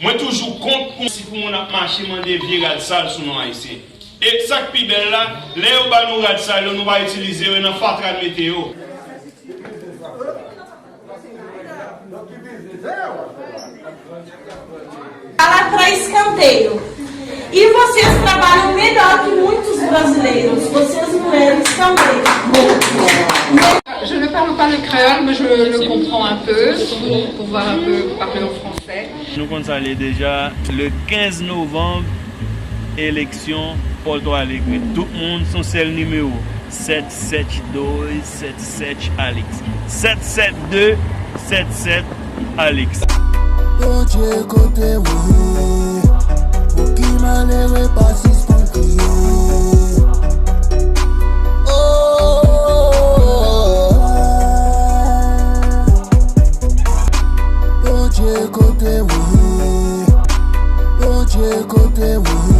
Moi toujours contre si pour on a marché demander viral sale sur nous haïtiens. Et ça qui belle là, les ou ba nous rad sale, nous va utiliser dans fatra de météo. Para para escanteio. E vocês trabalham melhor que muitos brasileiros. Vocês mulheres também. Je ne parle pas le créole, mais je le comprends un peu, pour pouvoir un peu parler en français. Nous comptons aller déjà le 15 novembre, élection Paul-Droit Allegri. Tout le monde, son seul numéro. 772 77 Alex. 772 77 Alex. Oye, côté oui, pour qui malheureux pas si spontané. Oye, côté oui,